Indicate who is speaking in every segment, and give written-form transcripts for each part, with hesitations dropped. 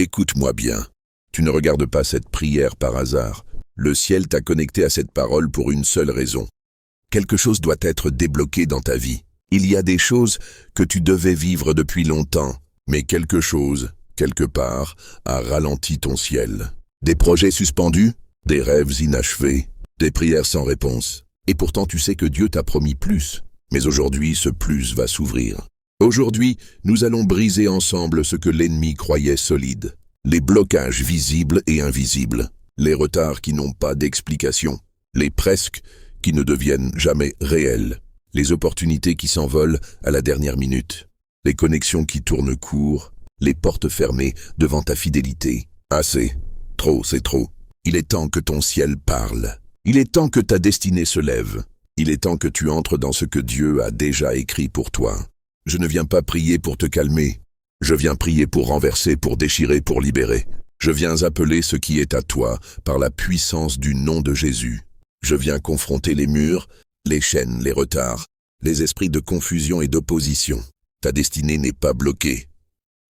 Speaker 1: Écoute-moi bien. Tu ne regardes pas cette prière par hasard. Le ciel t'a connecté à cette parole pour une seule raison. Quelque chose doit être débloqué dans ta vie. Il y a des choses que tu devais vivre depuis longtemps, mais quelque chose, quelque part, a ralenti ton ciel. Des projets suspendus, des rêves inachevés, des prières sans réponse. Et pourtant tu sais que Dieu t'a promis plus. Mais aujourd'hui, ce plus va s'ouvrir. Aujourd'hui, nous allons briser ensemble ce que l'ennemi croyait solide. Les blocages visibles et invisibles. Les retards qui n'ont pas d'explication. Les presque qui ne deviennent jamais réels. Les opportunités qui s'envolent à la dernière minute. Les connexions qui tournent court. Les portes fermées devant ta fidélité. Assez. Trop, c'est trop. Il est temps que ton ciel parle. Il est temps que ta destinée se lève. Il est temps que tu entres dans ce que Dieu a déjà écrit pour toi. Je ne viens pas prier pour te calmer. Je viens prier pour renverser, pour déchirer, pour libérer. Je viens appeler ce qui est à toi par la puissance du nom de Jésus. Je viens confronter les murs, les chaînes, les retards, les esprits de confusion et d'opposition. Ta destinée n'est pas bloquée.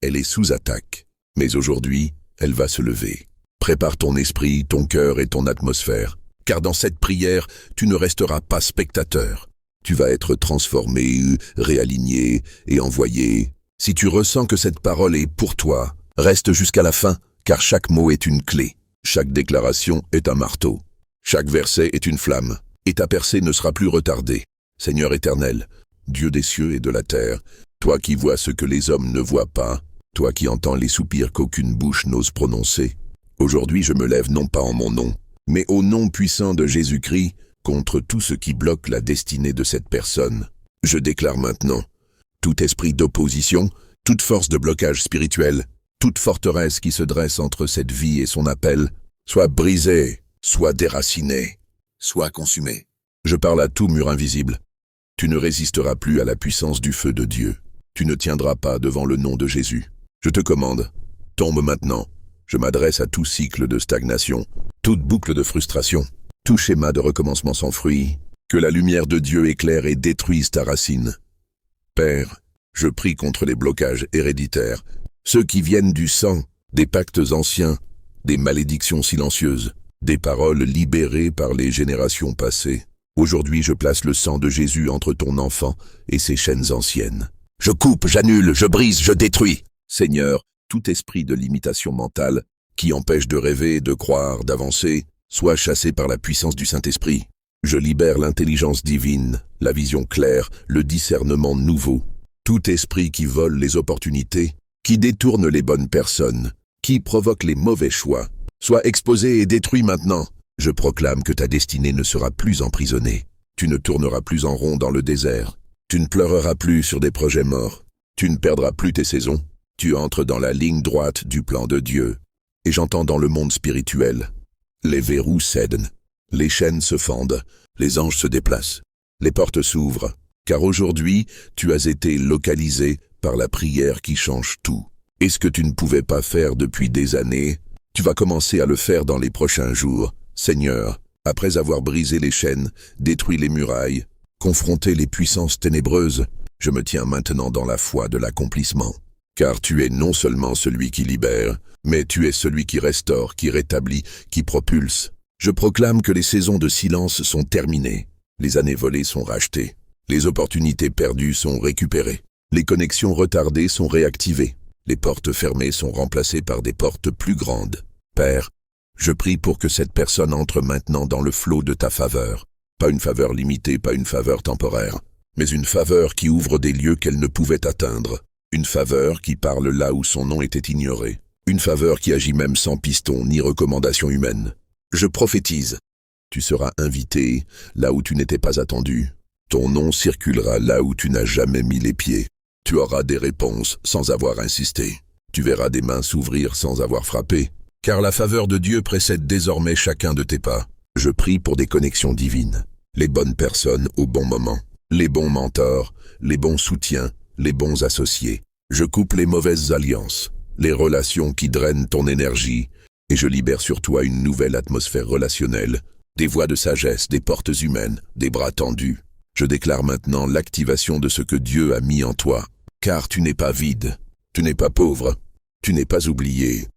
Speaker 1: Elle est sous attaque. Mais aujourd'hui, elle va se lever. Prépare ton esprit, ton cœur et ton atmosphère. Car dans cette prière, tu ne resteras pas spectateur. Tu vas être transformé, réaligné et envoyé. Si tu ressens que cette parole est pour toi, reste jusqu'à la fin, car chaque mot est une clé. Chaque déclaration est un marteau. Chaque verset est une flamme. Et ta percée ne sera plus retardée. Seigneur éternel, Dieu des cieux et de la terre, toi qui vois ce que les hommes ne voient pas, toi qui entends les soupirs qu'aucune bouche n'ose prononcer, aujourd'hui je me lève non pas en mon nom, mais au nom puissant de Jésus-Christ, contre tout ce qui bloque la destinée de cette personne. Je déclare maintenant, tout esprit d'opposition, toute force de blocage spirituel, toute forteresse qui se dresse entre cette vie et son appel, soit brisée, soit déracinée, soit consumée. Je parle à tout mur invisible. Tu ne résisteras plus à la puissance du feu de Dieu. Tu ne tiendras pas devant le nom de Jésus. Je te commande, tombe maintenant. Je m'adresse à tout cycle de stagnation, toute boucle de frustration, tout schéma de recommencement sans fruit. Que la lumière de Dieu éclaire et détruise ta racine. Père, je prie contre les blocages héréditaires, ceux qui viennent du sang, des pactes anciens, des malédictions silencieuses, des paroles libérées par les générations passées. Aujourd'hui, je place le sang de Jésus entre ton enfant et ses chaînes anciennes. Je coupe, j'annule, je brise, je détruis. Seigneur, tout esprit de limitation mentale qui empêche de rêver, de croire, d'avancer, soit chassé par la puissance du Saint-Esprit. Je libère l'intelligence divine, la vision claire, le discernement nouveau. Tout esprit qui vole les opportunités, qui détourne les bonnes personnes, qui provoque les mauvais choix, soit exposé et détruit maintenant. Je proclame que ta destinée ne sera plus emprisonnée. Tu ne tourneras plus en rond dans le désert. Tu ne pleureras plus sur des projets morts. Tu ne perdras plus tes saisons. Tu entres dans la ligne droite du plan de Dieu. Et j'entends dans le monde spirituel. Les verrous cèdent. Les chaînes se fendent. Les anges se déplacent. Les portes s'ouvrent. Car aujourd'hui, tu as été localisé par la prière qui change tout. Et ce que tu ne pouvais pas faire depuis des années, tu vas commencer à le faire dans les prochains jours. Seigneur, après avoir brisé les chaînes, détruit les murailles, confronté les puissances ténébreuses, je me tiens maintenant dans la foi de l'accomplissement. Car tu es non seulement celui qui libère, mais tu es celui qui restaure, qui rétablit, qui propulse. Je proclame que les saisons de silence sont terminées, les années volées sont rachetées, les opportunités perdues sont récupérées, les connexions retardées sont réactivées, les portes fermées sont remplacées par des portes plus grandes. Père, je prie pour que cette personne entre maintenant dans le flot de ta faveur. Pas une faveur limitée, pas une faveur temporaire, mais une faveur qui ouvre des lieux qu'elle ne pouvait atteindre. Une faveur qui parle là où son nom était ignoré. Une faveur qui agit même sans piston ni recommandation humaine. Je prophétise. Tu seras invité là où tu n'étais pas attendu. Ton nom circulera là où tu n'as jamais mis les pieds. Tu auras des réponses sans avoir insisté. Tu verras des mains s'ouvrir sans avoir frappé. Car la faveur de Dieu précède désormais chacun de tes pas. Je prie pour des connexions divines, les bonnes personnes au bon moment, les bons mentors, les bons soutiens, les bons associés. Je coupe les mauvaises alliances, les relations qui drainent ton énergie, et je libère sur toi une nouvelle atmosphère relationnelle, des voies de sagesse, des portes humaines, des bras tendus. Je déclare maintenant l'activation de ce que Dieu a mis en toi, car tu n'es pas vide, tu n'es pas pauvre, tu n'es pas oublié.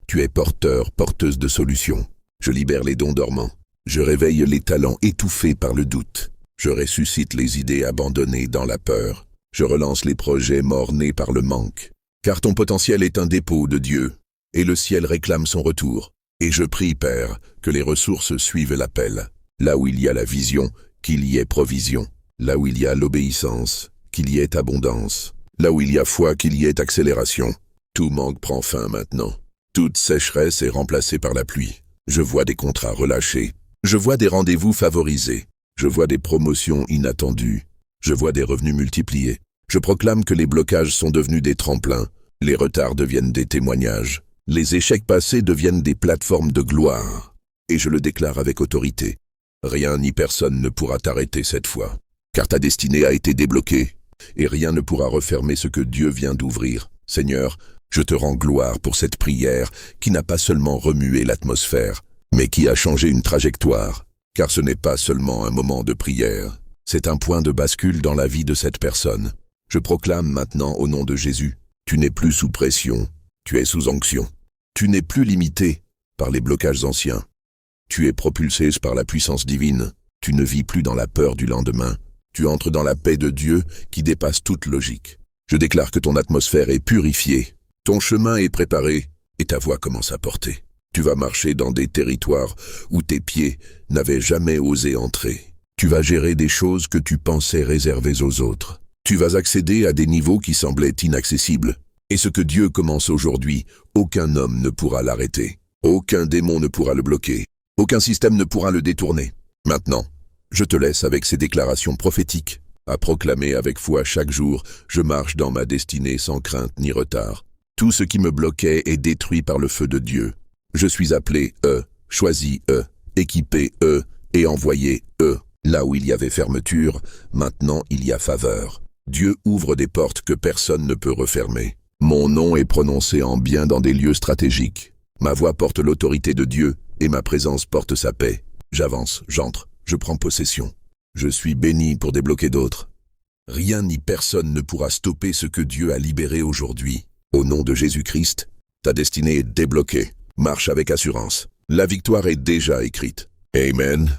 Speaker 1: Tu es porteur, porteuse de solutions. Je libère les dons dormants. Je réveille les talents étouffés par le doute. Je ressuscite les idées abandonnées dans la peur. Je relance les projets morts-nés par le manque. Car ton potentiel est un dépôt de Dieu, et le ciel réclame son retour. Et je prie, Père, que les ressources suivent l'appel. Là où il y a la vision, qu'il y ait provision. Là où il y a l'obéissance, qu'il y ait abondance. Là où il y a foi, qu'il y ait accélération. Tout manque prend fin maintenant. Toute sécheresse est remplacée par la pluie. Je vois des contrats relâchés. Je vois des rendez-vous favorisés. Je vois des promotions inattendues. Je vois des revenus multipliés. Je proclame que les blocages sont devenus des tremplins. Les retards deviennent des témoignages. Les échecs passés deviennent des plateformes de gloire. Et je le déclare avec autorité. Rien ni personne ne pourra t'arrêter cette fois. Car ta destinée a été débloquée. Et rien ne pourra refermer ce que Dieu vient d'ouvrir. Seigneur, je te rends gloire pour cette prière qui n'a pas seulement remué l'atmosphère, mais qui a changé une trajectoire. Car ce n'est pas seulement un moment de prière, c'est un point de bascule dans la vie de cette personne. Je proclame maintenant au nom de Jésus, tu n'es plus sous pression, tu es sous onction. Tu n'es plus limité par les blocages anciens. Tu es propulsé par la puissance divine. Tu ne vis plus dans la peur du lendemain. Tu entres dans la paix de Dieu qui dépasse toute logique. Je déclare que ton atmosphère est purifiée, ton chemin est préparé et ta voix commence à porter. Tu vas marcher dans des territoires où tes pieds n'avaient jamais osé entrer. Tu vas gérer des choses que tu pensais réservées aux autres. Tu vas accéder à des niveaux qui semblaient inaccessibles. Et ce que Dieu commence aujourd'hui, aucun homme ne pourra l'arrêter. Aucun démon ne pourra le bloquer. Aucun système ne pourra le détourner. Maintenant, je te laisse avec ces déclarations prophétiques, à proclamer avec foi chaque jour, je marche dans ma destinée sans crainte ni retard. Tout ce qui me bloquait est détruit par le feu de Dieu. Je suis appelé choisi équipé et envoyé Là où il y avait fermeture, maintenant il y a faveur. Dieu ouvre des portes que personne ne peut refermer. Mon nom est prononcé en bien dans des lieux stratégiques. Ma voix porte l'autorité de Dieu et ma présence porte sa paix. J'avance, j'entre, je prends possession. Je suis béni pour débloquer d'autres. Rien ni personne ne pourra stopper ce que Dieu a libéré aujourd'hui. Au nom de Jésus-Christ, ta destinée est débloquée. Marche avec assurance. La victoire est déjà écrite. Amen.